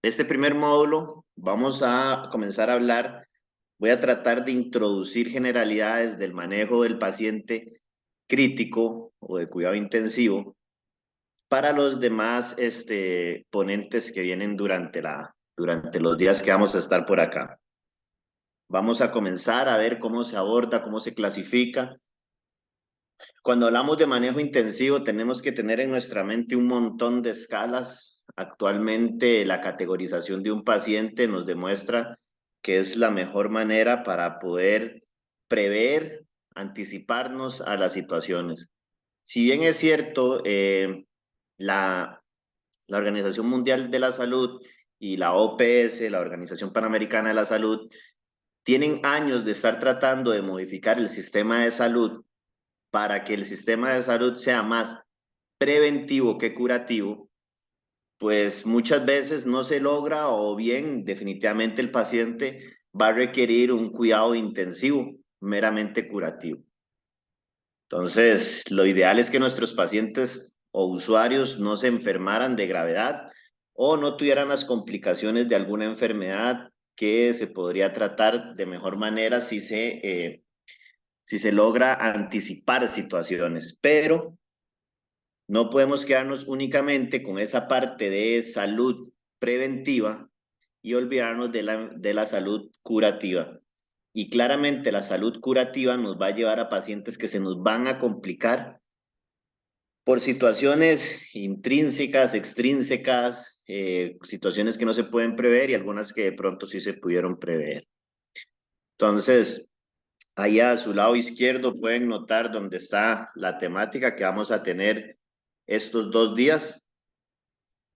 Este primer módulo vamos a comenzar a hablar, voy a tratar de introducir generalidades del manejo del paciente crítico o de cuidado intensivo para los demás ponentes que vienen durante los días que vamos a estar por acá. Vamos a comenzar a ver cómo se aborda, cómo se clasifica. Cuando hablamos de manejo intensivo, tenemos que tener en nuestra mente un montón de escalas. Actualmente, la categorización de un paciente nos demuestra que es la mejor manera para poder prever, anticiparnos a las situaciones. Si bien es cierto, la, la Organización Mundial de la Salud y la OPS, la Organización Panamericana de la Salud, tienen años de estar tratando de modificar el sistema de salud para que el sistema de salud sea más preventivo que curativo, pues muchas veces no se logra o bien definitivamente el paciente va a requerir un cuidado intensivo, meramente curativo. Entonces, lo ideal es que nuestros pacientes o usuarios no se enfermaran de gravedad o no tuvieran las complicaciones de alguna enfermedad que se podría tratar de mejor manera si se logra anticipar situaciones, pero no podemos quedarnos únicamente con esa parte de salud preventiva y olvidarnos de la salud curativa. Y claramente la salud curativa nos va a llevar a pacientes que se nos van a complicar por situaciones intrínsecas, extrínsecas, situaciones que no se pueden prever y algunas que de pronto sí se pudieron prever. Entonces, ahí a su lado izquierdo pueden notar dónde está la temática que vamos a tener estos 2 días,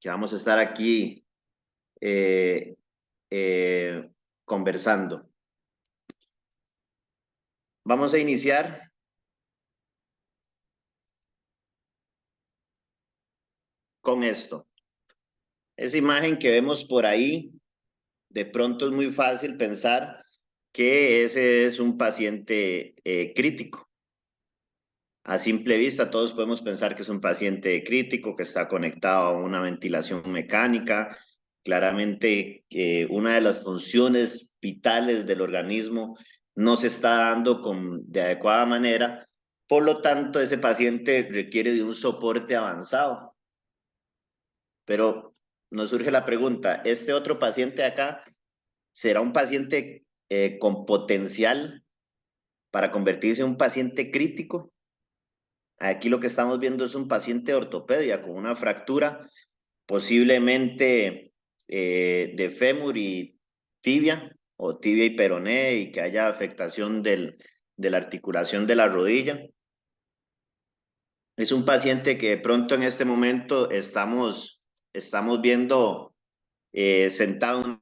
que vamos a estar aquí eh, eh, conversando. Vamos a iniciar con esto. Esa imagen que vemos por ahí, de pronto es muy fácil pensar que ese es un paciente crítico. A simple vista, todos podemos pensar que es un paciente crítico, que está conectado a una ventilación mecánica. Claramente, una de las funciones vitales del organismo no se está dando de adecuada manera. Por lo tanto, ese paciente requiere de un soporte avanzado. Pero nos surge la pregunta, ¿este otro paciente acá será un paciente con potencial para convertirse en un paciente crítico? Aquí lo que estamos viendo es un paciente de ortopedia con una fractura posiblemente de fémur y tibia o tibia y peroné y que haya afectación de la articulación de la rodilla. Es un paciente que de pronto en este momento estamos viendo sentado en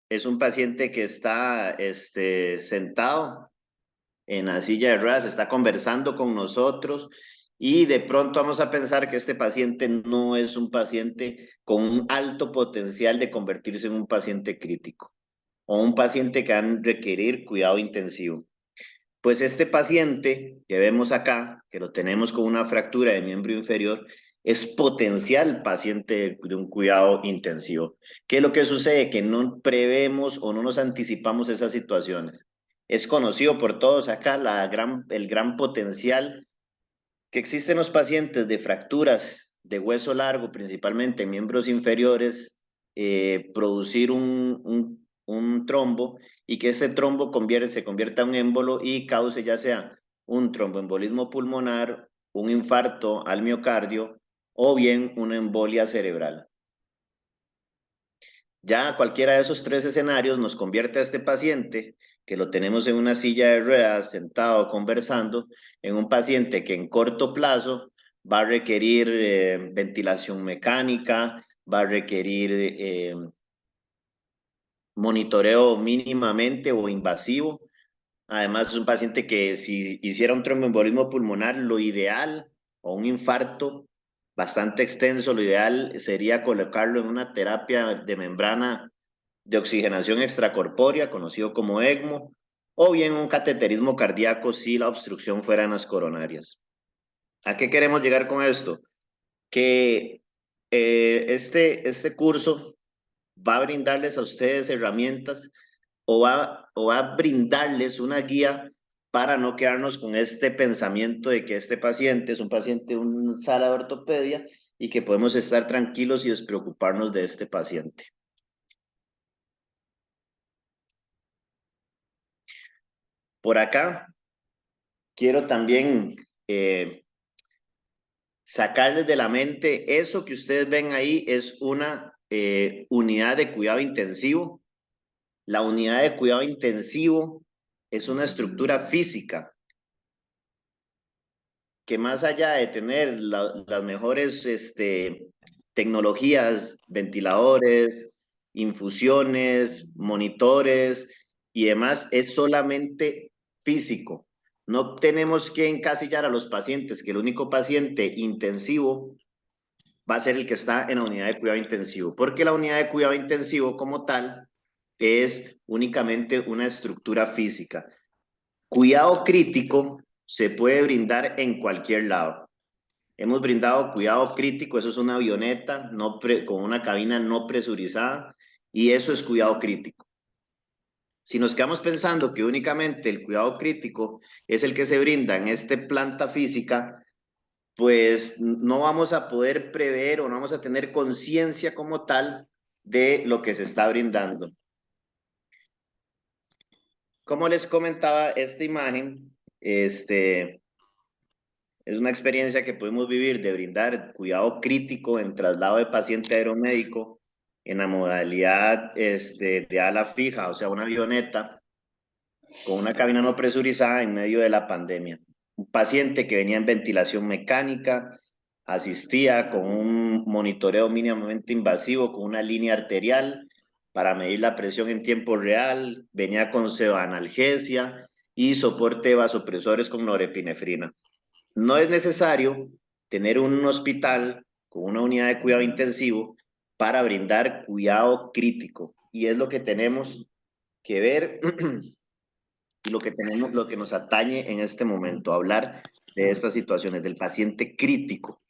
es un paciente que está sentado en la silla de ruedas, está conversando con nosotros y de pronto vamos a pensar que este paciente no es un paciente con un alto potencial de convertirse en un paciente crítico o un paciente que va a requerir cuidado intensivo. Pues este paciente que vemos acá, que lo tenemos con una fractura de miembro inferior, es potencial paciente de un cuidado intensivo. ¿Qué es lo que sucede? Que no prevemos o no nos anticipamos esas situaciones. Es conocido por todos acá el gran potencial que existe en los pacientes de fracturas de hueso largo, principalmente en miembros inferiores, producir un trombo y que ese trombo se convierta en un émbolo y cause ya sea un tromboembolismo pulmonar, un infarto al miocardio o bien una embolia cerebral. Ya cualquiera de esos tres escenarios nos convierte a este paciente, que lo tenemos en una silla de ruedas, sentado, conversando, en un paciente que en corto plazo va a requerir ventilación mecánica, va a requerir monitoreo mínimamente o invasivo. Además, es un paciente que si hiciera un tromboembolismo pulmonar, lo ideal, o un infarto bastante extenso, lo ideal sería colocarlo en una terapia de membrana de oxigenación extracorpórea, conocido como ECMO, o bien un cateterismo cardíaco si la obstrucción fuera en las coronarias. ¿A qué queremos llegar con esto? Que este curso va a brindarles a ustedes herramientas o va a brindarles una guía para no quedarnos con este pensamiento de que este paciente es un paciente de una sala de ortopedia y que podemos estar tranquilos y despreocuparnos de este paciente. Por acá quiero también sacarles de la mente eso que ustedes ven ahí es una unidad de cuidado intensivo. La unidad de cuidado intensivo es una estructura física que más allá de tener las mejores tecnologías, ventiladores, infusiones, monitores y demás, es solamente físico. No tenemos que encasillar a los pacientes, que el único paciente intensivo va a ser el que está en la unidad de cuidado intensivo, porque la unidad de cuidado intensivo como tal es únicamente una estructura física. Cuidado crítico se puede brindar en cualquier lado. Hemos brindado cuidado crítico, eso es una avioneta con una cabina no presurizada y eso es cuidado crítico. Si nos quedamos pensando que únicamente el cuidado crítico es el que se brinda en esta planta física, pues no vamos a poder prever o no vamos a tener conciencia como tal de lo que se está brindando. Como les comentaba, esta imagen, es una experiencia que podemos vivir de brindar cuidado crítico en traslado de paciente aeromédico en la modalidad de ala fija, o sea, una avioneta con una cabina no presurizada en medio de la pandemia. Un paciente que venía en ventilación mecánica, asistía con un monitoreo mínimamente invasivo, con una línea arterial para medir la presión en tiempo real, venía con sedanalgesia y soporte de vasopresores con norepinefrina. No es necesario tener un hospital con una unidad de cuidado intensivo para brindar cuidado crítico. Y es lo que tenemos que ver y lo que nos atañe en este momento, hablar de estas situaciones, del paciente crítico.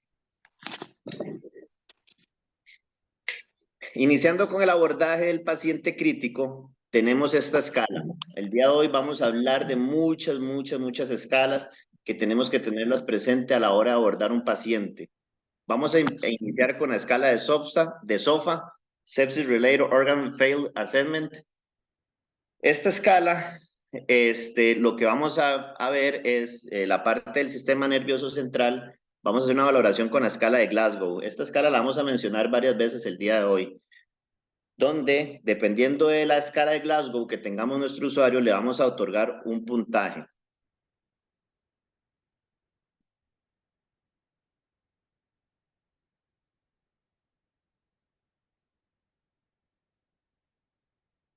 Iniciando con el abordaje del paciente crítico, tenemos esta escala. El día de hoy vamos a hablar de muchas escalas que tenemos que tenerlas presentes a la hora de abordar un paciente. Vamos a iniciar con la escala de SOFA, Sepsis Related Organ Failure Assessment. Esta escala, lo que vamos a ver es la parte del sistema nervioso central. Vamos a hacer una valoración con la escala de Glasgow. Esta escala la vamos a mencionar varias veces el día de hoy, donde, dependiendo de la escala de Glasgow que tengamos nuestro usuario, le vamos a otorgar un puntaje.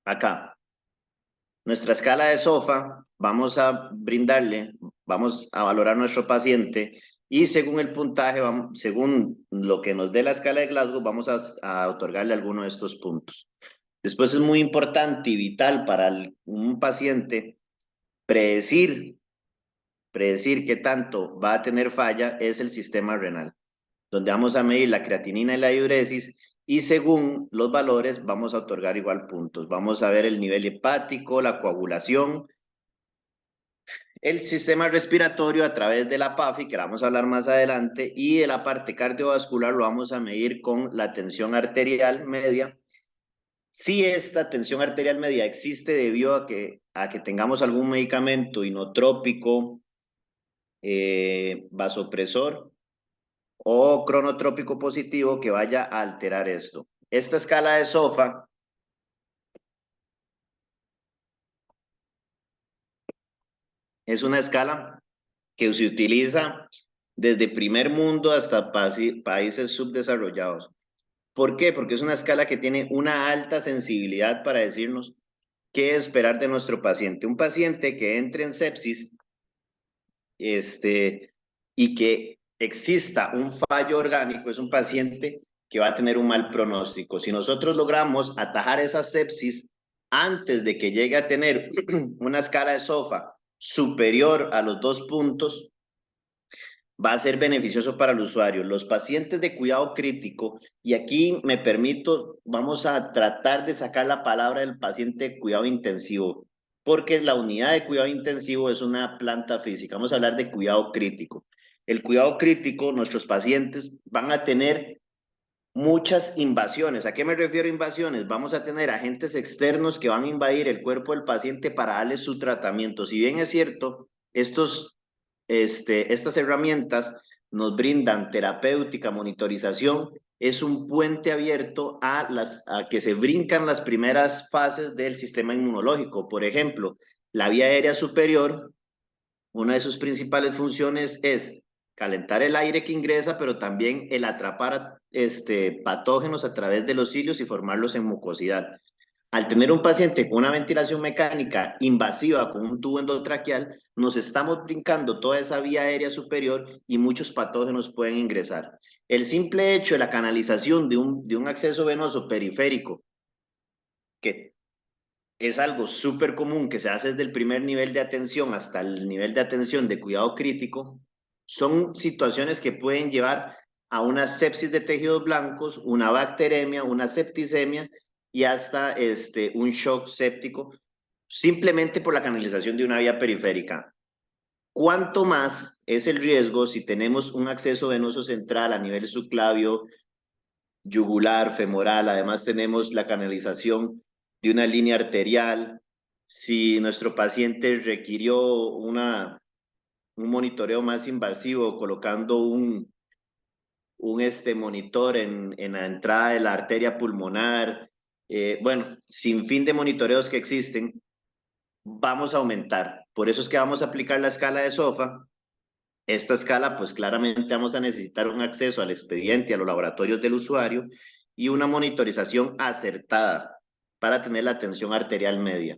Acá. Nuestra escala de SOFA, vamos a brindarle, vamos a valorar a nuestro paciente y según el puntaje, según lo que nos dé la escala de Glasgow, vamos a otorgarle alguno de estos puntos. Después es muy importante y vital para un paciente predecir qué tanto va a tener falla es el sistema renal, donde vamos a medir la creatinina y la diuresis y según los valores vamos a otorgar igual puntos. Vamos a ver el nivel hepático, la coagulación, el sistema respiratorio a través de la PAFI, que la vamos a hablar más adelante, y de la parte cardiovascular lo vamos a medir con la tensión arterial media. Si esta tensión arterial media existe debido a que tengamos algún medicamento inotrópico, vasopresor o cronotrópico positivo que vaya a alterar esto. Esta escala de SOFA es una escala que se utiliza desde primer mundo hasta países subdesarrollados. ¿Por qué? Porque es una escala que tiene una alta sensibilidad para decirnos qué esperar de nuestro paciente. Un paciente que entre en sepsis y que exista un fallo orgánico es un paciente que va a tener un mal pronóstico. Si nosotros logramos atajar esa sepsis antes de que llegue a tener una escala de SOFA superior a los 2 puntos, va a ser beneficioso para el usuario. Los pacientes de cuidado crítico, y aquí me permito, vamos a tratar de sacar la palabra del paciente de cuidado intensivo, porque la unidad de cuidado intensivo es una planta física. Vamos a hablar de cuidado crítico. El cuidado crítico, nuestros pacientes van a tener muchas invasiones. ¿A qué me refiero a invasiones? Vamos a tener agentes externos que van a invadir el cuerpo del paciente para darle su tratamiento. Si bien es cierto, estas herramientas nos brindan terapéutica, monitorización, es un puente abierto a que se brincan las primeras fases del sistema inmunológico. Por ejemplo, la vía aérea superior, una de sus principales funciones es calentar el aire que ingresa, pero también el atrapar patógenos a través de los cilios y formarlos en mucosidad. Al tener un paciente con una ventilación mecánica invasiva con un tubo endotraqueal, nos estamos brincando toda esa vía aérea superior y muchos patógenos pueden ingresar. El simple hecho de la canalización de un acceso venoso periférico, que es algo súper común que se hace desde el primer nivel de atención hasta el nivel de atención de cuidado crítico, son situaciones que pueden llevar a una sepsis de tejidos blancos, una bacteremia, una septicemia y hasta un shock séptico, simplemente por la canalización de una vía periférica. ¿Cuánto más es el riesgo si tenemos un acceso venoso central a nivel subclavio, yugular, femoral? Además tenemos la canalización de una línea arterial. Si nuestro paciente requirió un monitoreo más invasivo, colocando un monitor en la entrada de la arteria pulmonar, bueno, sin fin de monitoreos que existen, vamos a aumentar. Por eso es que vamos a aplicar la escala de SOFA. Esta escala, pues claramente vamos a necesitar un acceso al expediente, a los laboratorios del usuario y una monitorización acertada para tener la tensión arterial media.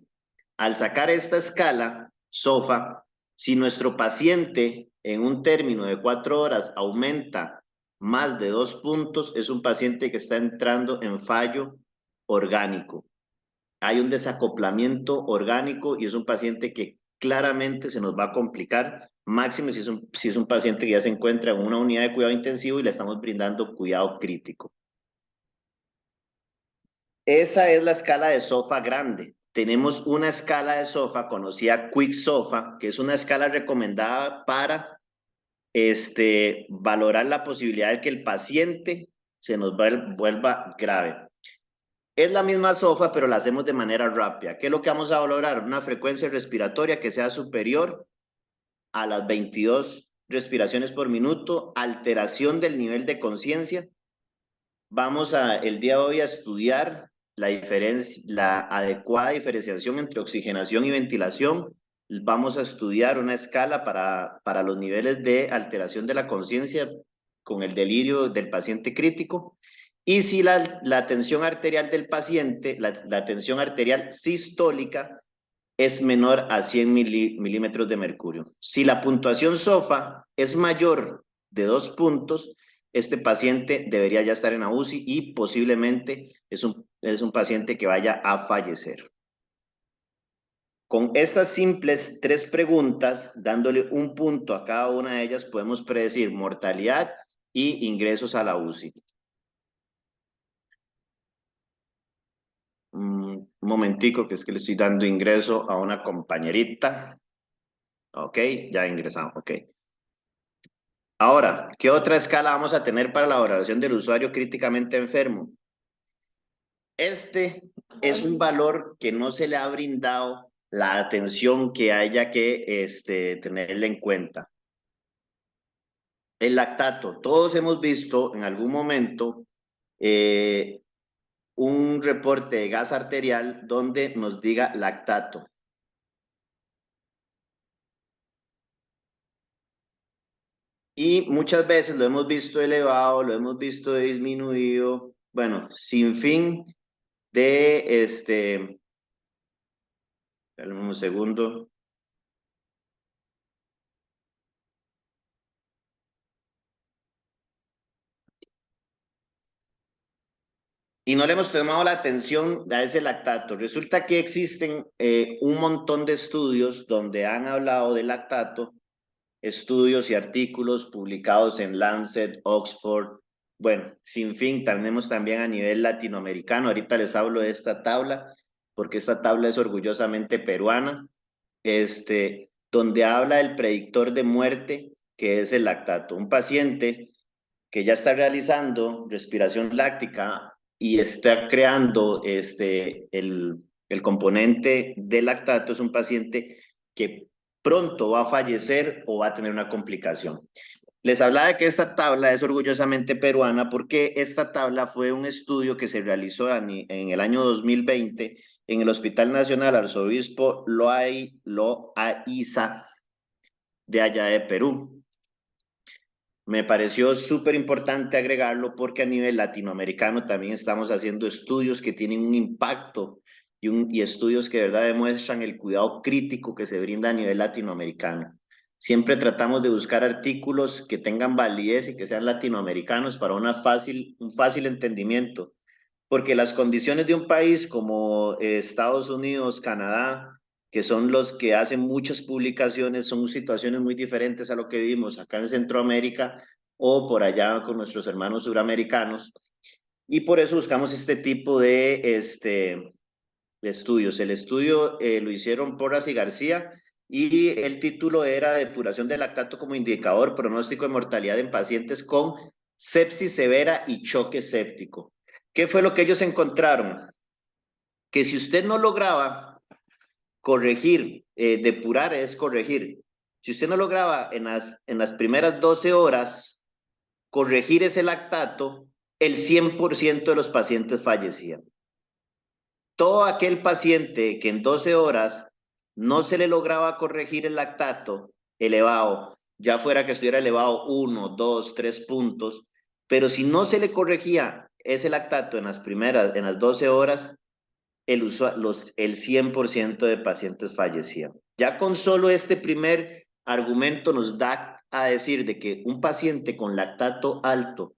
Al sacar esta escala, SOFA, si nuestro paciente en un término de 4 horas aumenta más de 2 puntos, es un paciente que está entrando en fallo orgánico. Hay un desacoplamiento orgánico y es un paciente que claramente se nos va a complicar, máximo si es un paciente que ya se encuentra en una unidad de cuidado intensivo y le estamos brindando cuidado crítico. Esa es la escala de SOFA grande. Tenemos una escala de SOFA conocida Quick SOFA, que es una escala recomendada para valorar la posibilidad de que el paciente se nos vuelva grave. Es la misma SOFA, pero la hacemos de manera rápida. ¿Qué es lo que vamos a valorar? Una frecuencia respiratoria que sea superior a las 22 respiraciones por minuto, alteración del nivel de conciencia. Vamos el día de hoy a estudiar la adecuada diferenciación entre oxigenación y ventilación. Vamos a estudiar una escala para los niveles de alteración de la conciencia con el delirio del paciente crítico. Y si la tensión arterial del paciente, la tensión arterial sistólica, es menor a 100 milímetros de mercurio. Si la puntuación SOFA es mayor de 2 puntos, este paciente debería ya estar en la UCI y posiblemente es un paciente que vaya a fallecer. Con estas simples 3 preguntas, dándole un punto a cada una de ellas, podemos predecir mortalidad y ingresos a la UCI. Un momentico, que es que le estoy dando ingreso a una compañerita. Ok, ya ingresamos, ok. Ahora, ¿qué otra escala vamos a tener para la valoración del usuario críticamente enfermo? Este es un valor que no se le ha brindado la atención que haya que tenerle en cuenta. El lactato. Todos hemos visto en algún momento un reporte de gas arterial donde nos diga lactato. Y muchas veces lo hemos visto elevado, lo hemos visto disminuido, bueno, sin fin de dame un segundo. y no le hemos tomado la atención a ese lactato. Resulta que existen un montón de estudios donde han hablado del lactato, estudios y artículos publicados en Lancet, Oxford, bueno, sin fin, tenemos también a nivel latinoamericano. Ahorita les hablo de esta tabla, porque esta tabla es orgullosamente peruana, donde habla del predictor de muerte, que es el lactato. Un paciente que ya está realizando respiración láctica y está creando el componente del lactato, es un paciente que pronto va a fallecer o va a tener una complicación. Les hablaba de que esta tabla es orgullosamente peruana porque esta tabla fue un estudio que se realizó en el año 2020 en el Hospital Nacional Arzobispo Loaiza de allá de Perú. Me pareció súper importante agregarlo porque a nivel latinoamericano también estamos haciendo estudios que tienen un impacto y estudios que de verdad demuestran el cuidado crítico que se brinda a nivel latinoamericano. Siempre tratamos de buscar artículos que tengan validez y que sean latinoamericanos para un fácil entendimiento, porque las condiciones de un país como Estados Unidos, Canadá, que son los que hacen muchas publicaciones, son situaciones muy diferentes a lo que vivimos acá en Centroamérica o por allá con nuestros hermanos suramericanos. Y por eso buscamos este tipo de estudios. El estudio lo hicieron Porras y García y el título era Depuración de lactato como indicador, pronóstico de mortalidad en pacientes con sepsis severa y choque séptico. ¿Qué fue lo que ellos encontraron? Que si usted no lograba corregir, depurar es corregir. Si usted no lograba en las primeras 12 horas corregir ese lactato, el 100% de los pacientes fallecían. Todo aquel paciente que en 12 horas no se le lograba corregir el lactato elevado, ya fuera que estuviera elevado 1, 2, 3 puntos, pero si no se le corregía ese lactato en las 12 horas, el 100% de pacientes fallecían. Ya con solo este primer argumento nos da a decir de que un paciente con lactato alto,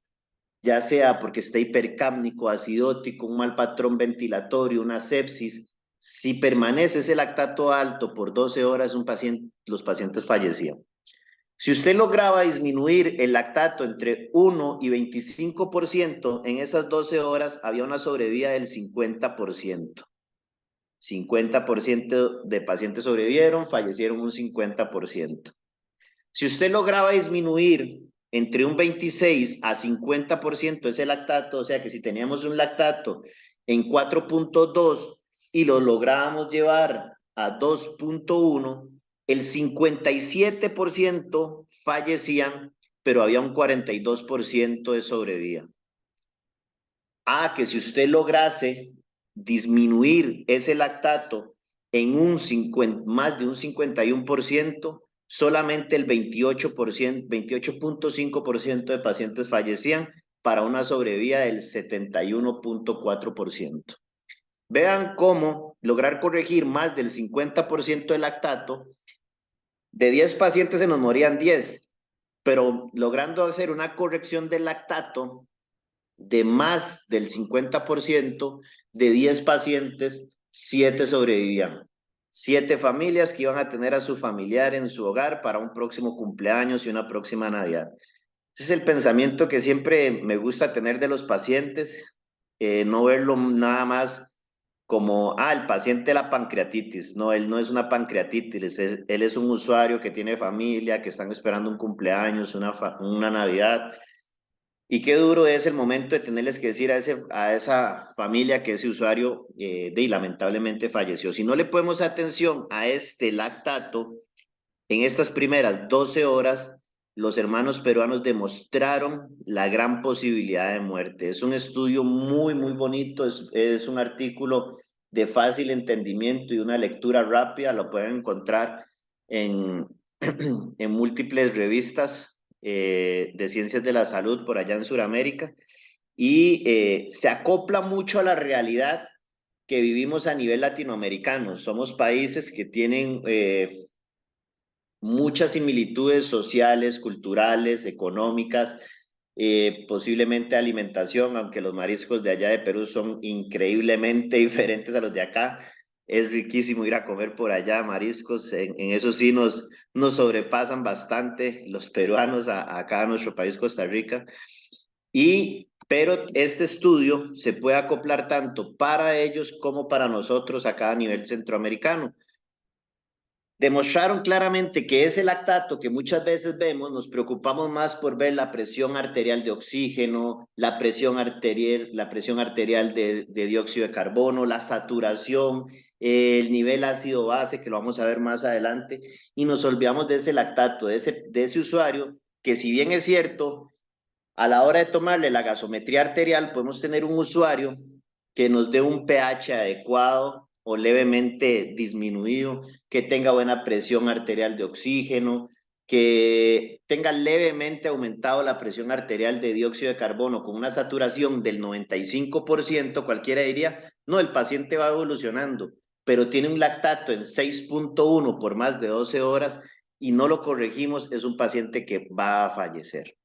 ya sea porque está hipercámnico, acidótico, un mal patrón ventilatorio, una sepsis, si permanece ese lactato alto por 12 horas, los pacientes fallecían. Si usted lograba disminuir el lactato entre 1 y 25%, en esas 12 horas había una sobrevida del 50%. 50% de pacientes sobrevivieron, fallecieron un 50%. Si usted lograba disminuir entre un 26 a 50% ese lactato, o sea que si teníamos un lactato en 4.2 y lo lográbamos llevar a 2.1, el 57% fallecían, pero había un 42% de sobrevida. Que si usted lograse disminuir ese lactato en más de un 51%, solamente el 28%, 28.5% de pacientes fallecían para una sobrevida del 71.4%. Vean cómo lograr corregir más del 50% del lactato, de 10 pacientes se nos morían 10, pero logrando hacer una corrección del lactato de más del 50%, de 10 pacientes, 7 sobrevivían. 7 familias que iban a tener a su familiar en su hogar para un próximo cumpleaños y una próxima Navidad. Ese es el pensamiento que siempre me gusta tener de los pacientes, no verlo nada más como, el paciente de la pancreatitis. No, él no es una pancreatitis, él es un usuario que tiene familia, que están esperando un cumpleaños, una Navidad. Y qué duro es el momento de tenerles que decir a esa familia que ese usuario lamentablemente falleció. Si no le ponemos atención a este lactato, en estas primeras 12 horas, los hermanos peruanos demostraron la gran posibilidad de muerte. Es un estudio muy bonito, es un artículo de fácil entendimiento y una lectura rápida, lo pueden encontrar en, en múltiples revistas de ciencias de la salud por allá en Sudamérica y se acopla mucho a la realidad que vivimos a nivel latinoamericano. Somos países que tienen muchas similitudes sociales, culturales, económicas, posiblemente alimentación, aunque los mariscos de allá de Perú son increíblemente diferentes a los de acá. Es riquísimo ir a comer por allá mariscos, en eso sí nos sobrepasan bastante los peruanos acá a nuestro país, Costa Rica. Pero este estudio se puede acoplar tanto para ellos como para nosotros acá a nivel centroamericano. Demostraron claramente que ese lactato que muchas veces vemos, nos preocupamos más por ver la presión arterial de oxígeno, la presión arterial de dióxido de carbono, la saturación, el nivel ácido base, que lo vamos a ver más adelante, y nos olvidamos de ese lactato, de ese usuario, que si bien es cierto, a la hora de tomarle la gasometría arterial, podemos tener un usuario que nos dé un pH adecuado o levemente disminuido, que tenga buena presión arterial de oxígeno, que tenga levemente aumentado la presión arterial de dióxido de carbono con una saturación del 95%, cualquiera diría, no, el paciente va evolucionando, pero tiene un lactato en 6.1 por más de 12 horas y no lo corregimos, es un paciente que va a fallecer.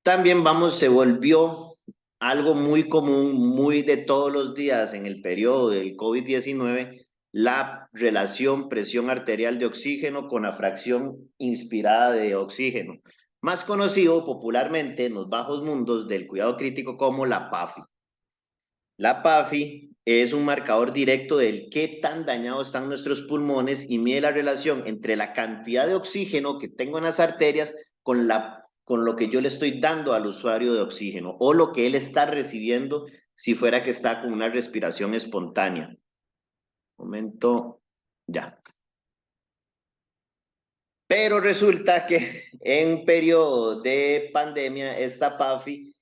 También se volvió algo muy común, muy de todos los días en el periodo del COVID-19, la relación presión arterial de oxígeno con la fracción inspirada de oxígeno, más conocido popularmente en los bajos mundos del cuidado crítico como la PAFI. La PAFI es un marcador directo del qué tan dañados están nuestros pulmones y mide la relación entre la cantidad de oxígeno que tengo en las arterias con lo que yo le estoy dando al usuario de oxígeno o lo que él está recibiendo si fuera que está con una respiración espontánea. Momento, ya. Pero resulta que en periodo de pandemia esta PAFI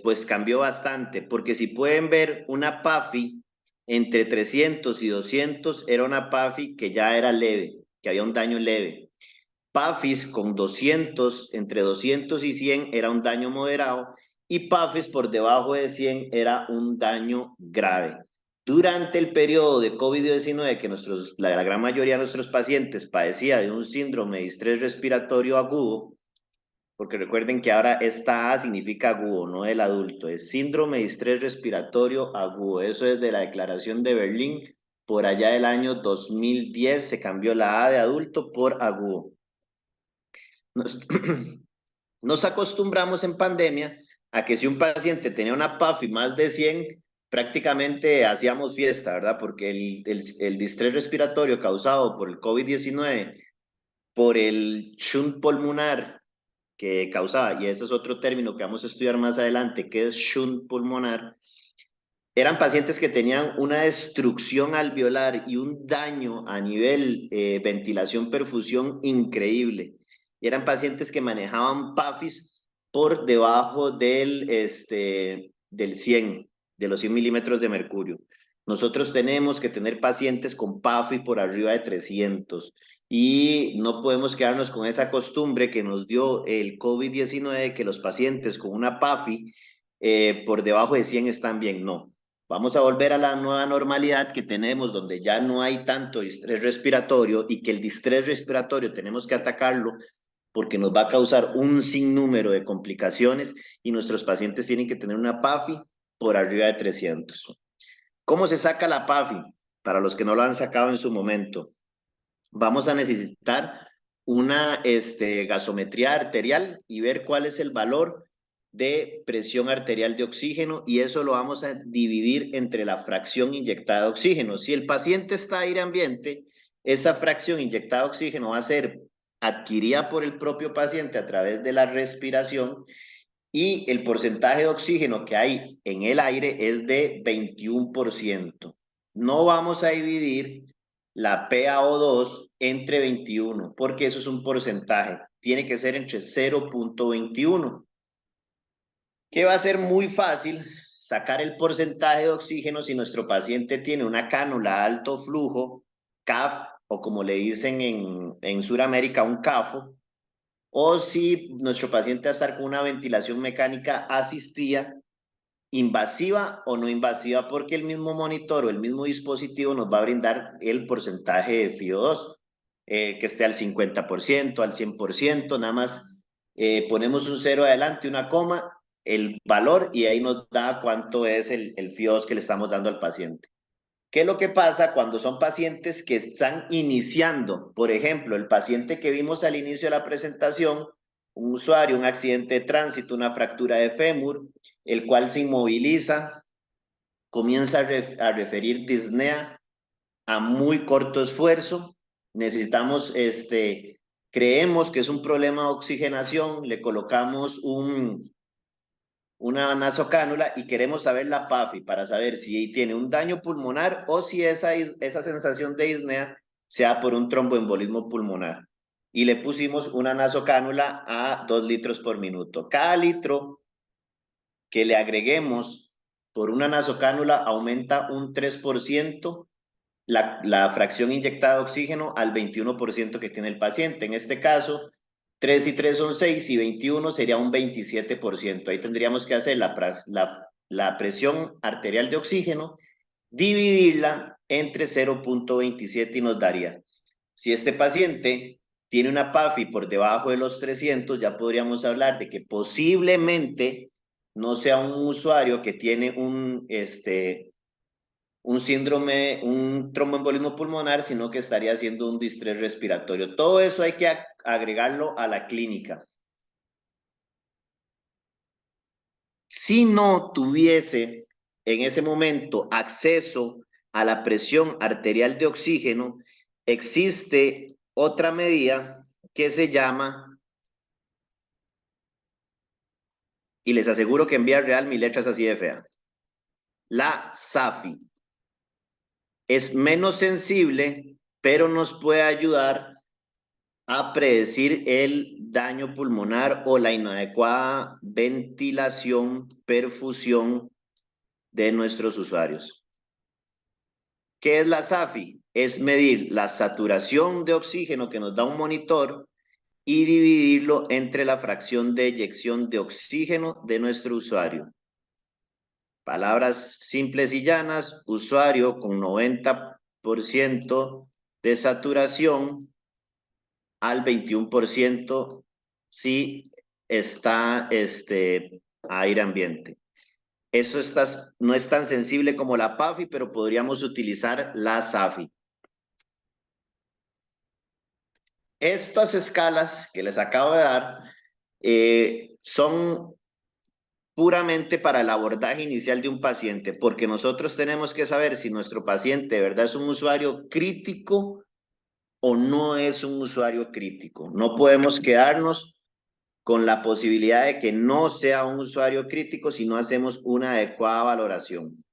pues cambió bastante, porque si pueden ver una PAFI entre 300 y 200 era una PAFI que ya era leve, que había un daño leve. PAFIs con 200, entre 200 y 100 era un daño moderado y PAFIs por debajo de 100 era un daño grave. Durante el periodo de COVID-19, que la gran mayoría de nuestros pacientes padecía de un síndrome de estrés respiratorio agudo, porque recuerden que ahora esta A significa agudo, no del adulto, es síndrome de estrés respiratorio agudo. Eso es de la Declaración de Berlín, por allá del año 2010 se cambió la A de adulto por agudo. Nos, nos acostumbramos en pandemia a que si un paciente tenía una PAFI más de 100, prácticamente hacíamos fiesta, ¿verdad? Porque el distrés respiratorio causado por el COVID-19, por el shunt pulmonar que causaba, y ese es otro término que vamos a estudiar más adelante, que es shunt pulmonar, eran pacientes que tenían una destrucción alveolar y un daño a nivel ventilación-perfusión increíble. Y eran pacientes que manejaban PAFIs por debajo del 100, de los 100 milímetros de mercurio. Nosotros tenemos que tener pacientes con PAFI por arriba de 300 y no podemos quedarnos con esa costumbre que nos dio el COVID-19, que los pacientes con una PAFI por debajo de 100 están bien. No, vamos a volver a la nueva normalidad que tenemos, donde ya no hay tanto distrés respiratorio y que el distrés respiratorio tenemos que atacarlo porque nos va a causar un sinnúmero de complicaciones y nuestros pacientes tienen que tener una PAFI por arriba de 300. ¿Cómo se saca la PAFI? Para los que no lo han sacado en su momento, vamos a necesitar una gasometría arterial y ver cuál es el valor de presión arterial de oxígeno y eso lo vamos a dividir entre la fracción inyectada de oxígeno. Si el paciente está aire ambiente, esa fracción inyectada de oxígeno va a ser adquirida por el propio paciente a través de la respiración y el porcentaje de oxígeno que hay en el aire es de 21%. No vamos a dividir la PaO2 entre 21 porque eso es un porcentaje. Tiene que ser entre 0.21. Que va a ser muy fácil sacar el porcentaje de oxígeno si nuestro paciente tiene una cánula alto flujo, CAF, o como le dicen en Sudamérica, un CAFO, o si nuestro paciente va a estar con una ventilación mecánica asistida, invasiva o no invasiva, porque el mismo monitor o el mismo dispositivo nos va a brindar el porcentaje de FiO2, que esté al 50%, al 100%, nada más ponemos un cero adelante, una coma, el valor y ahí nos da cuánto es el FIOS que le estamos dando al paciente. ¿Qué es lo que pasa cuando son pacientes que están iniciando? Por ejemplo, el paciente que vimos al inicio de la presentación, un usuario, un accidente de tránsito, una fractura de fémur, el cual se inmoviliza, comienza a referir disnea a muy corto esfuerzo. Necesitamos, creemos que es un problema de oxigenación, le colocamos una nasocánula y queremos saber la PAFI para saber si tiene un daño pulmonar o si esa sensación de disnea sea por un tromboembolismo pulmonar. Y le pusimos una nasocánula a 2 litros por minuto. Cada litro que le agreguemos por una nasocánula aumenta un 3% la fracción inyectada de oxígeno al 21% que tiene el paciente. En este caso, 3 y 3 son 6 y 21 sería un 27%. Ahí tendríamos que hacer la presión arterial de oxígeno, dividirla entre 0.27 y nos daría. Si este paciente tiene una PAFI por debajo de los 300, ya podríamos hablar de que posiblemente no sea un usuario que tiene un síndrome, un tromboembolismo pulmonar, sino que estaría haciendo un distrés respiratorio. Todo eso hay que agregarlo a la clínica. Si no tuviese en ese momento acceso a la presión arterial de oxígeno, existe otra medida que se llama, y les aseguro que en vía real mi letra es así de fea, la SAFI. Es menos sensible, pero nos puede ayudar a predecir el daño pulmonar o la inadecuada ventilación, perfusión de nuestros usuarios. ¿Qué es la SAFI? Es medir la saturación de oxígeno que nos da un monitor y dividirlo entre la fracción de eyección de oxígeno de nuestro usuario. Palabras simples y llanas, usuario con 90% de saturación al 21% si está aire ambiente. Eso no es tan sensible como la PAFI, pero podríamos utilizar la SAFI. Estas escalas que les acabo de dar son puramente para el abordaje inicial de un paciente, porque nosotros tenemos que saber si nuestro paciente de verdad es un usuario crítico o no es un usuario crítico. No podemos quedarnos con la posibilidad de que no sea un usuario crítico si no hacemos una adecuada valoración.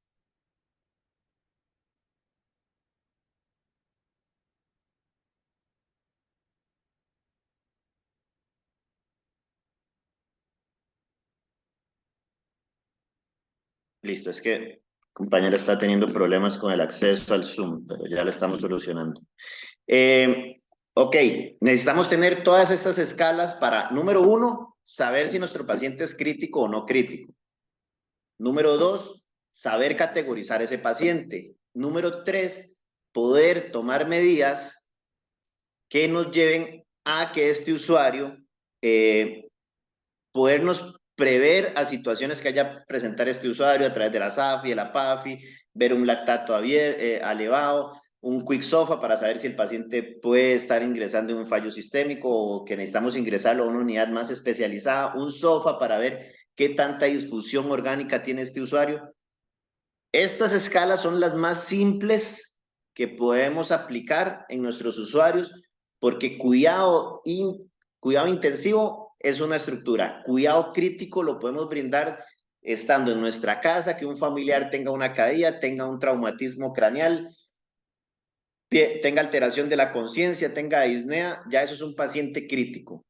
Listo, es que compañera está teniendo problemas con el acceso al Zoom, pero ya lo estamos solucionando. Ok, necesitamos tener todas estas escalas para, número uno, saber si nuestro paciente es crítico o no crítico. Número dos, saber categorizar ese paciente. Número tres, poder tomar medidas que nos lleven a que este usuario podernos prever a situaciones que haya presentar este usuario a través de la SAFI, de la PAFI, ver un lactato elevado, un quick SOFA para saber si el paciente puede estar ingresando en un fallo sistémico o que necesitamos ingresarlo a una unidad más especializada, un SOFA para ver qué tanta disfusión orgánica tiene este usuario. Estas escalas son las más simples que podemos aplicar en nuestros usuarios porque cuidado intensivo es una estructura. Cuidado crítico lo podemos brindar estando en nuestra casa, que un familiar tenga una caída, tenga un traumatismo craneal, tenga alteración de la conciencia, tenga disnea, ya eso es un paciente crítico.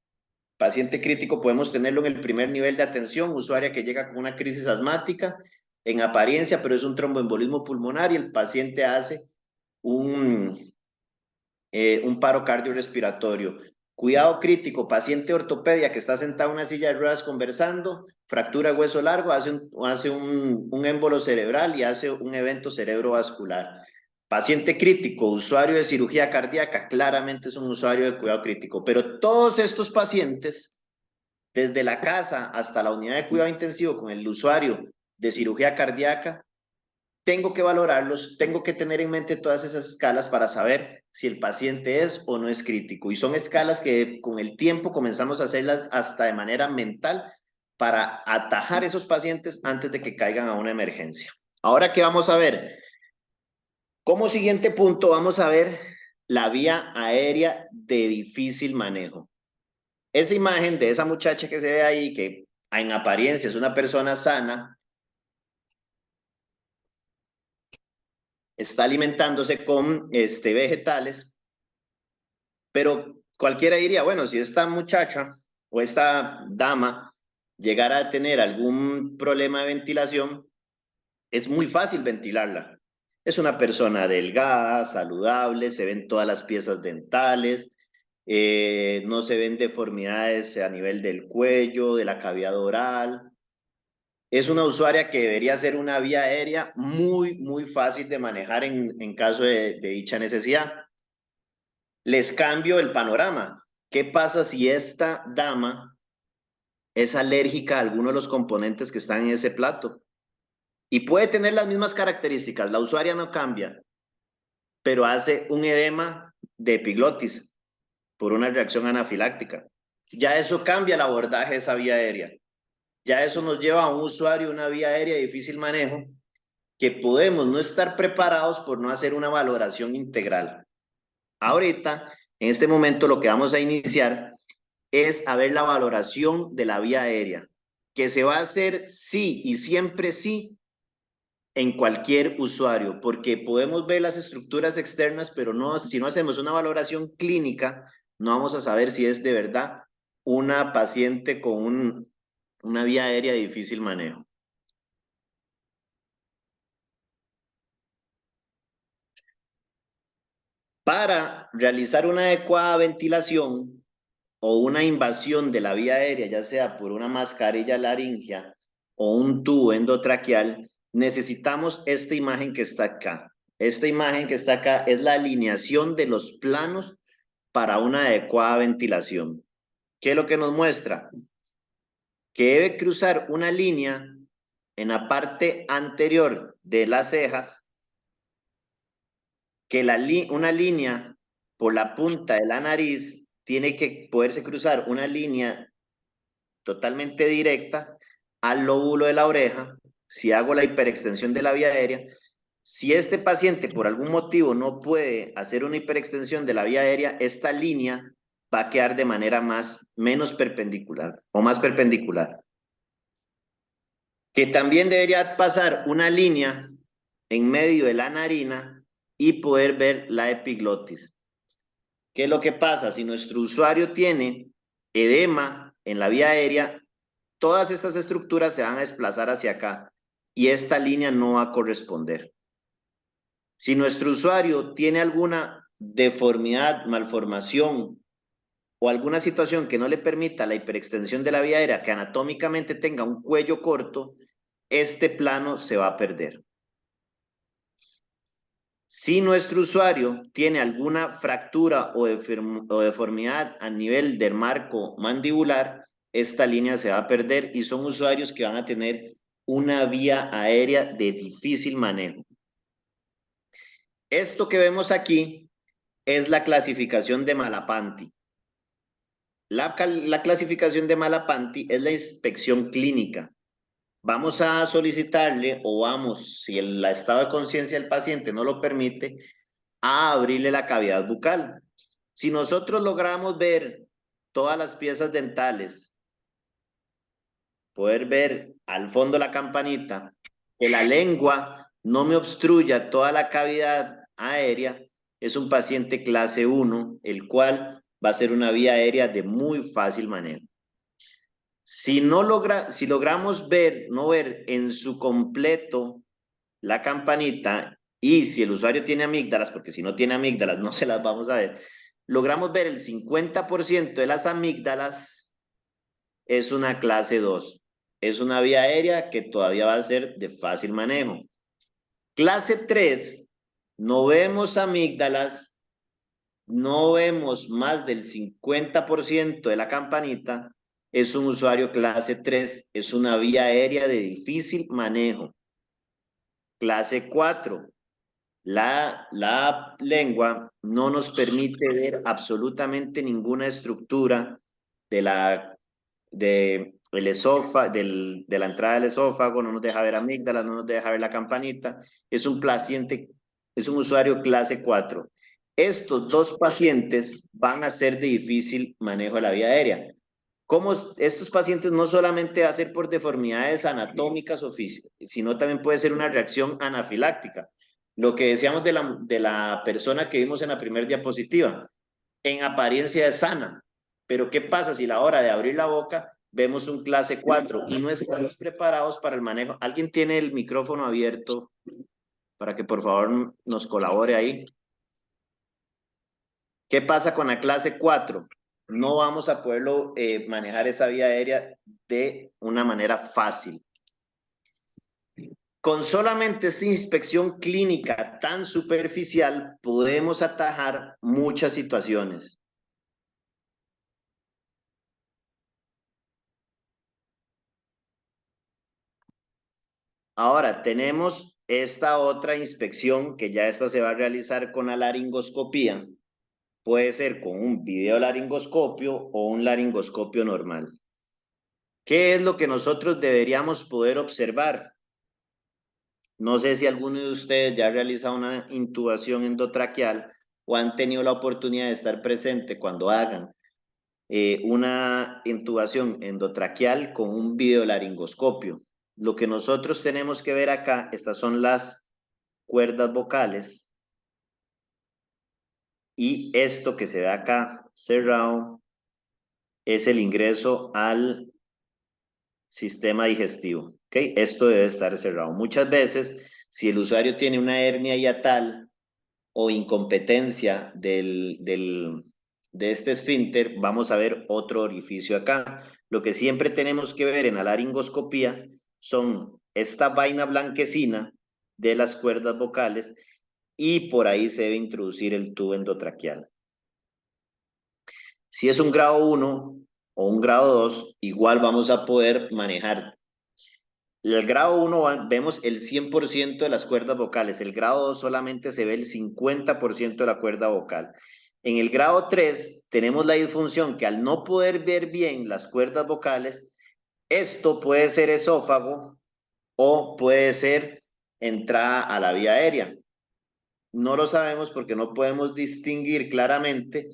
Paciente crítico podemos tenerlo en el primer nivel de atención, usuaria que llega con una crisis asmática, en apariencia, pero es un tromboembolismo pulmonar y el paciente hace un paro cardiorrespiratorio. Cuidado crítico, paciente ortopedia que está sentado en una silla de ruedas conversando, fractura de hueso largo, hace un émbolo cerebral y hace un evento cerebrovascular. Paciente crítico, usuario de cirugía cardíaca, claramente es un usuario de cuidado crítico, pero todos estos pacientes desde la casa hasta la unidad de cuidado intensivo con el usuario de cirugía cardíaca, tengo que valorarlos, tengo que tener en mente todas esas escalas para saber si el paciente es o no es crítico. Y son escalas que con el tiempo comenzamos a hacerlas hasta de manera mental para atajar esos pacientes antes de que caigan a una emergencia. Ahora, ¿qué vamos a ver? Como siguiente punto, vamos a ver la vía aérea de difícil manejo. Esa imagen de esa muchacha que se ve ahí, que en apariencia es una persona sana, está alimentándose con vegetales, pero cualquiera diría, bueno, si esta muchacha o esta dama llegara a tener algún problema de ventilación, es muy fácil ventilarla. Es una persona delgada, saludable, se ven todas las piezas dentales, no se ven deformidades a nivel del cuello, de la cavidad oral. Es una usuaria que debería ser una vía aérea muy, muy fácil de manejar en caso de dicha necesidad. Les cambio el panorama. ¿Qué pasa si esta dama es alérgica a alguno de los componentes que están en ese plato? Y puede tener las mismas características, la usuaria no cambia, pero hace un edema de epiglotis por una reacción anafiláctica. Ya eso cambia el abordaje de esa vía aérea. Ya eso nos lleva a un usuario, una vía aérea de difícil manejo, que podemos no estar preparados por no hacer una valoración integral. Ahorita, en este momento, lo que vamos a iniciar es a ver la valoración de la vía aérea, que se va a hacer sí y siempre sí en cualquier usuario, porque podemos ver las estructuras externas, pero no, si no hacemos una valoración clínica, no vamos a saber si es de verdad una paciente con una vía aérea de difícil manejo. Para realizar una adecuada ventilación o una invasión de la vía aérea, ya sea por una mascarilla laringea o un tubo endotraqueal, necesitamos esta imagen que está acá. Esta imagen que está acá es la alineación de los planos para una adecuada ventilación. ¿Qué es lo que nos muestra? Que debe cruzar una línea en la parte anterior de las cejas, que una línea por la punta de la nariz tiene que poderse cruzar una línea totalmente directa al lóbulo de la oreja. Si hago la hiperextensión de la vía aérea, si este paciente por algún motivo no puede hacer una hiperextensión de la vía aérea, esta línea va a quedar de manera menos perpendicular o más perpendicular. Que también debería pasar una línea en medio de la narina y poder ver la epiglotis. ¿Qué es lo que pasa? Si nuestro usuario tiene edema en la vía aérea, todas estas estructuras se van a desplazar hacia acá y esta línea no va a corresponder. Si nuestro usuario tiene alguna deformidad, malformación o alguna situación que no le permita la hiperextensión de la vía aérea, que anatómicamente tenga un cuello corto, este plano se va a perder. Si nuestro usuario tiene alguna fractura o deformidad a nivel del marco mandibular, esta línea se va a perder y son usuarios que van a tener una vía aérea de difícil manejo. Esto que vemos aquí es la clasificación de Malapanti. La clasificación de Malapanti es la inspección clínica. Vamos a solicitarle o vamos, si el estado de conciencia del paciente no lo permite, a abrirle la cavidad bucal. Si nosotros logramos ver todas las piezas dentales, poder ver al fondo la campanita, que la lengua no me obstruya toda la cavidad aérea, es un paciente clase 1, el cual va a ser una vía aérea de muy fácil manejo. Si logramos ver, no ver en su completo la campanita y si el usuario tiene amígdalas, porque si no tiene amígdalas no se las vamos a ver, logramos ver el 50% de las amígdalas, es una clase 2. Es una vía aérea que todavía va a ser de fácil manejo. Clase 3, no vemos amígdalas, no vemos más del 50% de la campanita, es un usuario clase 3, es una vía aérea de difícil manejo. Clase 4, la lengua no nos permite ver absolutamente ninguna estructura de de la entrada del esófago, no nos deja ver amígdalas, no nos deja ver la campanita. Es un paciente, es un usuario clase 4. Estos dos pacientes van a ser de difícil manejo de la vía aérea. Como estos pacientes no solamente va a ser por deformidades anatómicas o físicas, sino también puede ser una reacción anafiláctica. Lo que decíamos de la persona que vimos en la primera diapositiva, en apariencia es sana, pero ¿qué pasa si a la hora de abrir la boca vemos un clase 4 y no estamos preparados para el manejo? ¿Alguien tiene el micrófono abierto para que por favor nos colabore ahí? ¿Qué pasa con la clase 4? No vamos a poderlo manejar esa vía aérea de una manera fácil. Con solamente esta inspección clínica tan superficial podemos atajar muchas situaciones. Ahora tenemos esta otra inspección que ya esta se va a realizar con la laringoscopía. Puede ser con un videolaringoscopio o un laringoscopio normal. ¿Qué es lo que nosotros deberíamos poder observar? No sé si alguno de ustedes ya ha realizado una intubación endotraqueal o han tenido la oportunidad de estar presente cuando hagan una intubación endotraqueal con un videolaringoscopio. Lo que nosotros tenemos que ver acá, estas son las cuerdas vocales y esto que se ve acá cerrado es el ingreso al sistema digestivo. ¿Okay? Esto debe estar cerrado. Muchas veces, si el usuario tiene una hernia hiatal o incompetencia de este esfínter, vamos a ver otro orificio acá. Lo que siempre tenemos que ver en la laringoscopía son esta vaina blanquecina de las cuerdas vocales y por ahí se debe introducir el tubo endotraqueal. Si es un grado 1 o un grado 2, igual vamos a poder manejar. El grado 1 vemos el 100% de las cuerdas vocales, el grado 2 solamente se ve el 50% de la cuerda vocal. En el grado 3 tenemos la disfunción que al no poder ver bien las cuerdas vocales, esto puede ser esófago o puede ser entrada a la vía aérea. No lo sabemos porque no podemos distinguir claramente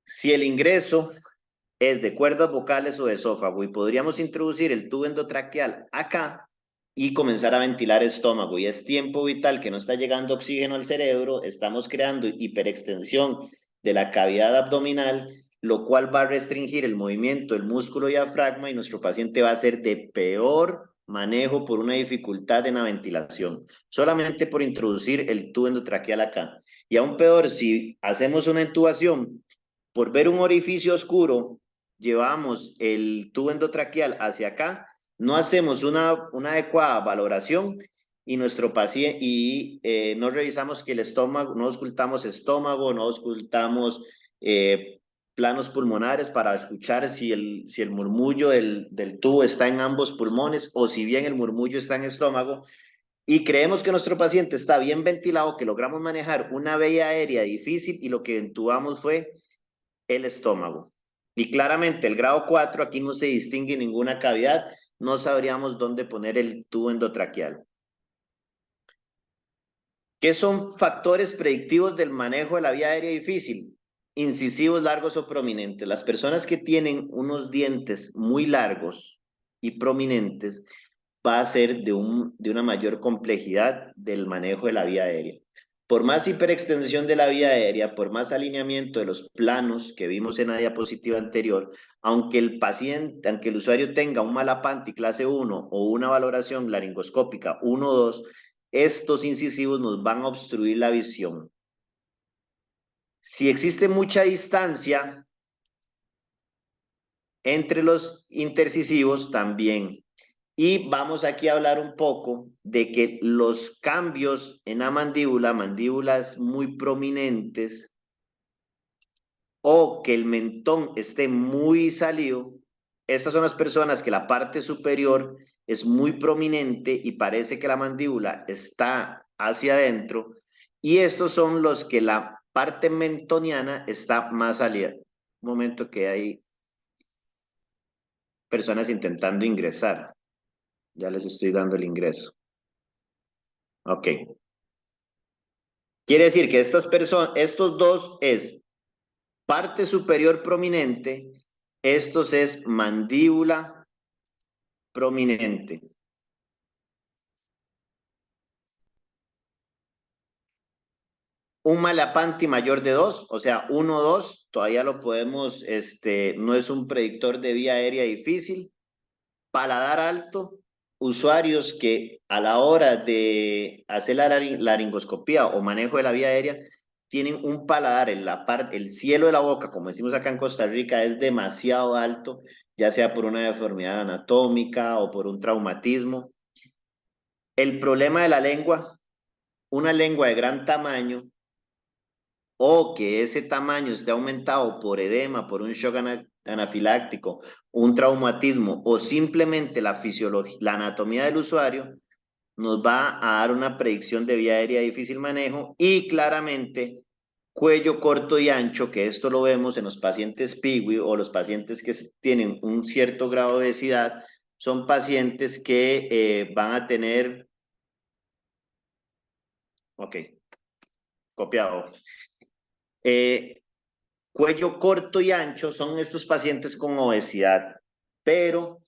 si el ingreso es de cuerdas vocales o de esófago y podríamos introducir el tubo endotraqueal acá y comenzar a ventilar estómago y es tiempo vital que no está llegando oxígeno al cerebro, estamos creando hiperextensión de la cavidad abdominal, lo cual va a restringir el movimiento del músculo diafragma y nuestro paciente va a ser de peor manejo por una dificultad en la ventilación, solamente por introducir el tubo endotraqueal acá. Y aún peor, si hacemos una intubación por ver un orificio oscuro, llevamos el tubo endotraqueal hacia acá, no hacemos una adecuada valoración y nuestro paciente no revisamos que el estómago, no auscultamos estómago, no auscultamos planos pulmonares para escuchar si el murmullo del tubo está en ambos pulmones o si bien el murmullo está en estómago y creemos que nuestro paciente está bien ventilado, que logramos manejar una vía aérea difícil y lo que intubamos fue el estómago. Y claramente el grado 4, aquí no se distingue ninguna cavidad, no sabríamos dónde poner el tubo endotraqueal. ¿Qué son factores predictivos del manejo de la vía aérea difícil? Incisivos largos o prominentes. Las personas que tienen unos dientes muy largos y prominentes va a ser de una mayor complejidad del manejo de la vía aérea. Por más hiperextensión de la vía aérea, por más alineamiento de los planos que vimos en la diapositiva anterior, aunque el paciente, aunque el usuario tenga un Malapanti clase 1 o una valoración laringoscópica 1 o 2, estos incisivos nos van a obstruir la visión. Si existe mucha distancia entre los intercisivos, también. Y vamos aquí a hablar un poco de que los cambios en la mandíbula, mandíbulas muy prominentes, o que el mentón esté muy salido, estas son las personas que la parte superior es muy prominente y parece que la mandíbula está hacia adentro, y estos son los que la parte mentoniana está más salida. Un momento que hay personas intentando ingresar. Ya les estoy dando el ingreso. Ok. Quiere decir que estas personas, estos dos es parte superior prominente, estos es mandíbula prominente. Un Malapanti mayor de 2, o sea, 1 2, todavía lo podemos, no es un predictor de vía aérea difícil. Paladar alto, usuarios que a la hora de hacer la laringoscopía o manejo de la vía aérea tienen un paladar en la parte, el cielo de la boca, como decimos acá en Costa Rica, es demasiado alto, ya sea por una deformidad anatómica o por un traumatismo. El problema de la lengua, una lengua de gran tamaño o que ese tamaño esté aumentado por edema, por un shock anafiláctico, un traumatismo o simplemente la fisiología, la anatomía del usuario, nos va a dar una predicción de vía aérea de difícil manejo y claramente cuello corto y ancho, que esto lo vemos en los pacientes PIWI o los pacientes que tienen un cierto grado de obesidad, son pacientes que van a tener, ok, copiado. Eh, Cuello corto y ancho son estos pacientes con obesidad, pero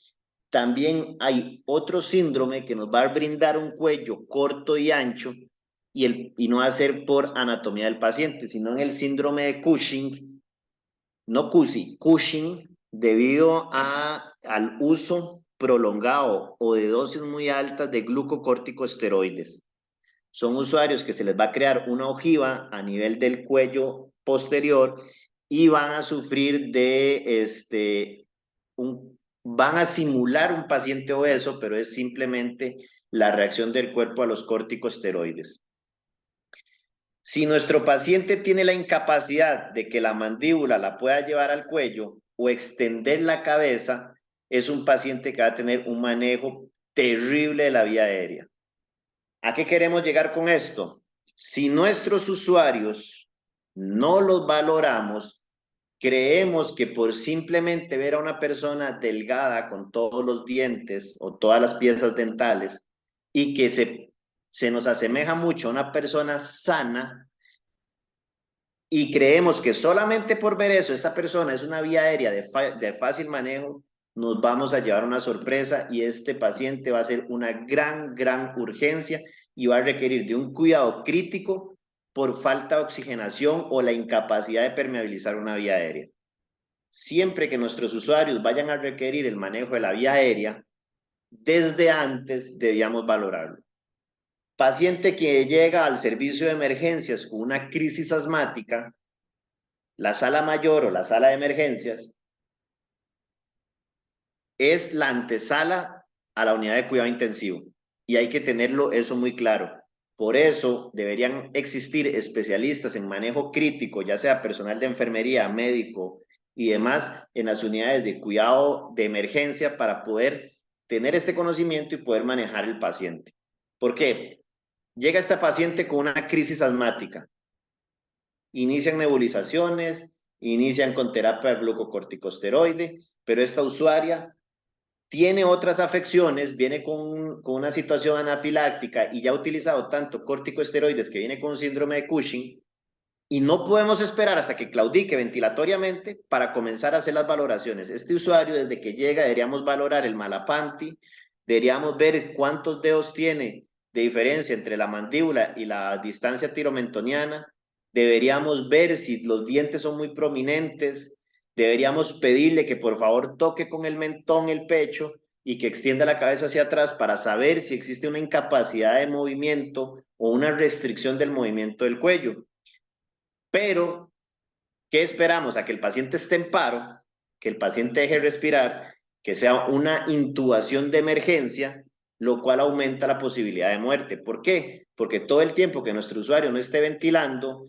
también hay otro síndrome que nos va a brindar un cuello corto y ancho y no va a ser por anatomía del paciente, sino en el síndrome de Cushing, no CUSI, Cushing, debido al uso prolongado o de dosis muy altas de glucocorticosteroides. Son usuarios que se les va a crear una ojiva a nivel del cuello posterior y van a sufrir de van a simular un paciente obeso, pero es simplemente la reacción del cuerpo a los corticosteroides. Si nuestro paciente tiene la incapacidad de que la mandíbula la pueda llevar al cuello o extender la cabeza, es un paciente que va a tener un manejo terrible de la vía aérea. ¿A qué queremos llegar con esto? Si nuestros usuarios no los valoramos, creemos que por simplemente ver a una persona delgada con todos los dientes o todas las piezas dentales y que se nos asemeja mucho a una persona sana y creemos que solamente por ver eso, esa persona es una vía aérea de fácil manejo, nos vamos a llevar una sorpresa y este paciente va a ser una gran urgencia y va a requerir de un cuidado crítico por falta de oxigenación o la incapacidad de permeabilizar una vía aérea. Siempre que nuestros usuarios vayan a requerir el manejo de la vía aérea, desde antes debíamos valorarlo. Paciente que llega al servicio de emergencias con una crisis asmática, la sala mayor o la sala de emergencias es la antesala a la unidad de cuidado intensivo y hay que tenerlo eso muy claro. Por eso deberían existir especialistas en manejo crítico, ya sea personal de enfermería, médico y demás, en las unidades de cuidado de emergencia para poder tener este conocimiento y poder manejar el paciente. ¿Por qué? Llega esta paciente con una crisis asmática, inician nebulizaciones, inician con terapia glucocorticosteroide, pero esta usuaria tiene otras afecciones, viene con una situación anafiláctica y ya ha utilizado tanto corticosteroides que viene con síndrome de Cushing, y no podemos esperar hasta que claudique ventilatoriamente para comenzar a hacer las valoraciones. Este usuario, desde que llega, deberíamos valorar el Malapanti, deberíamos ver cuántos dedos tiene de diferencia entre la mandíbula y la distancia tiromentoniana, deberíamos ver si los dientes son muy prominentes, deberíamos pedirle que por favor toque con el mentón el pecho y que extienda la cabeza hacia atrás para saber si existe una incapacidad de movimiento o una restricción del movimiento del cuello. Pero, ¿qué esperamos? A que el paciente esté en paro, que el paciente deje de respirar, que sea una intubación de emergencia, lo cual aumenta la posibilidad de muerte. ¿Por qué? Porque todo el tiempo que nuestro usuario no esté ventilando,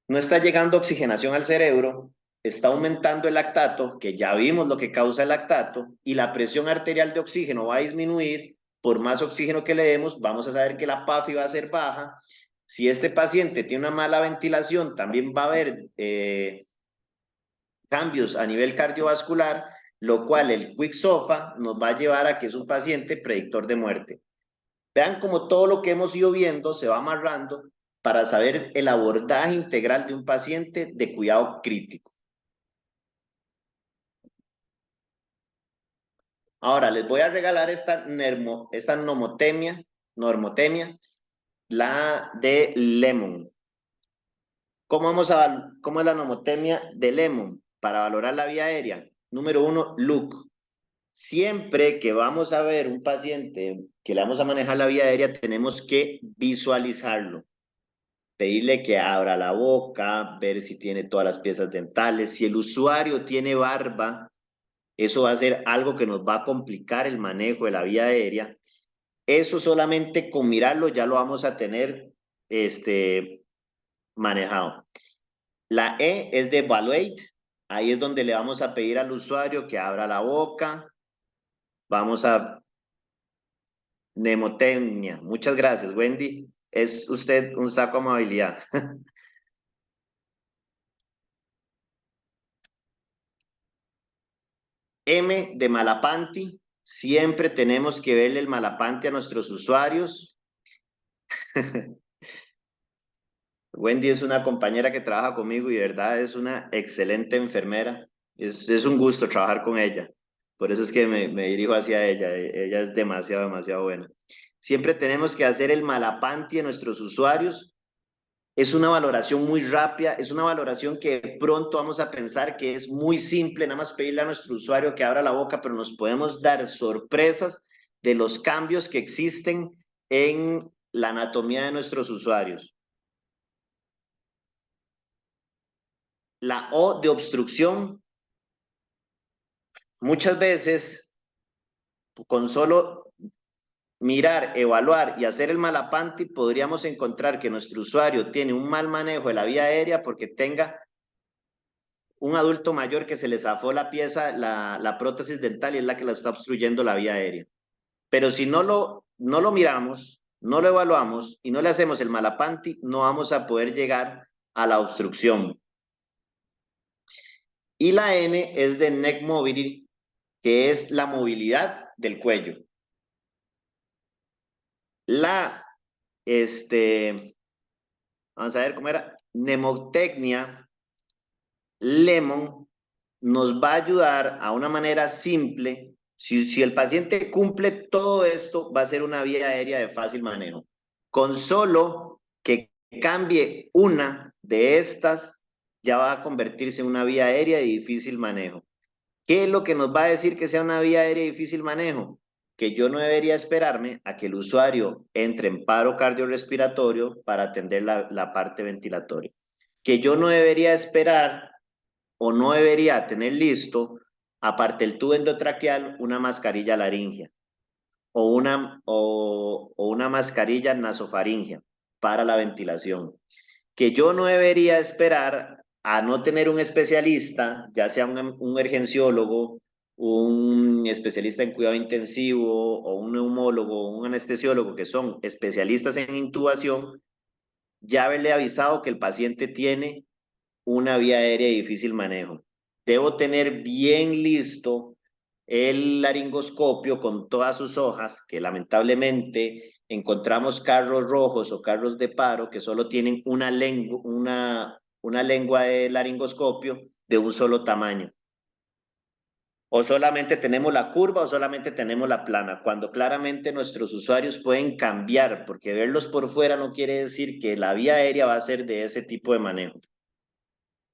no está llegando oxigenación al cerebro está aumentando el lactato, que ya vimos lo que causa el lactato, y la presión arterial de oxígeno va a disminuir, por más oxígeno que le demos, vamos a saber que la PAFI va a ser baja. Si este paciente tiene una mala ventilación, también va a haber cambios a nivel cardiovascular, lo cual el QuickSOFA nos va a llevar a que es un paciente predictor de muerte. Vean como todo lo que hemos ido viendo se va amarrando para saber el abordaje integral de un paciente de cuidado crítico. Ahora les voy a regalar esta normotemia, la de Lemon. ¿Cómo es la normotemia de Lemon? Para valorar la vía aérea. Número 1, look. Siempre que vamos a ver un paciente que le vamos a manejar la vía aérea, tenemos que visualizarlo. Pedirle que abra la boca, ver si tiene todas las piezas dentales. Si el usuario tiene barba, eso va a ser algo que nos va a complicar el manejo de la vía aérea. Eso solamente con mirarlo ya lo vamos a tener manejado. La E es de evaluate. Ahí es donde le vamos a pedir al usuario que abra la boca. Vamos a mnemotemia. Muchas gracias, Wendy. Es usted un saco de amabilidad. M de Malapanti. Siempre tenemos que verle el Malapanti a nuestros usuarios. Wendy es una compañera que trabaja conmigo y de verdad es una excelente enfermera. Es un gusto trabajar con ella. Por eso es que me dirijo hacia ella. Ella es demasiado, demasiado buena. Siempre tenemos que hacer el Malapanti a nuestros usuarios. Es una valoración muy rápida, es una valoración que pronto vamos a pensar que es muy simple, nada más pedirle a nuestro usuario que abra la boca, pero nos podemos dar sorpresas de los cambios que existen en la anatomía de nuestros usuarios. La O de obstrucción, muchas veces con solo mirar, evaluar y hacer el Malapanti podríamos encontrar que nuestro usuario tiene un mal manejo de la vía aérea porque tenga un adulto mayor que se le zafó la pieza, la prótesis dental y es la que la está obstruyendo la vía aérea. Pero si no lo miramos, no lo evaluamos y no le hacemos el Malapanti, no vamos a poder llegar a la obstrucción. Y la N es de neck mobility, que es la movilidad del cuello. La, vamos a ver cómo era, mnemotecnia Lemon nos va a ayudar a una manera simple. Si el paciente cumple todo esto, va a ser una vía aérea de fácil manejo. Con solo que cambie una de estas, ya va a convertirse en una vía aérea de difícil manejo. ¿Qué es lo que nos va a decir que sea una vía aérea de difícil manejo? Que yo no debería esperarme a que el usuario entre en paro cardiorrespiratorio para atender la parte ventilatoria. Que yo no debería esperar o no debería tener listo, aparte del tubo endotraqueal, una mascarilla laringea o una mascarilla nasofaringea para la ventilación. Que yo no debería esperar a no tener un especialista, ya sea un urgenciólogo, un especialista en cuidado intensivo o un neumólogo, un anestesiólogo, que son especialistas en intubación, ya haberle avisado que el paciente tiene una vía aérea de difícil manejo. Debo tener bien listo el laringoscopio con todas sus hojas, que lamentablemente encontramos carros rojos o carros de paro que solo tienen una lengua de laringoscopio de un solo tamaño. O solamente tenemos la curva o solamente tenemos la plana, cuando claramente nuestros usuarios pueden cambiar, porque verlos por fuera no quiere decir que la vía aérea va a ser de ese tipo de manejo.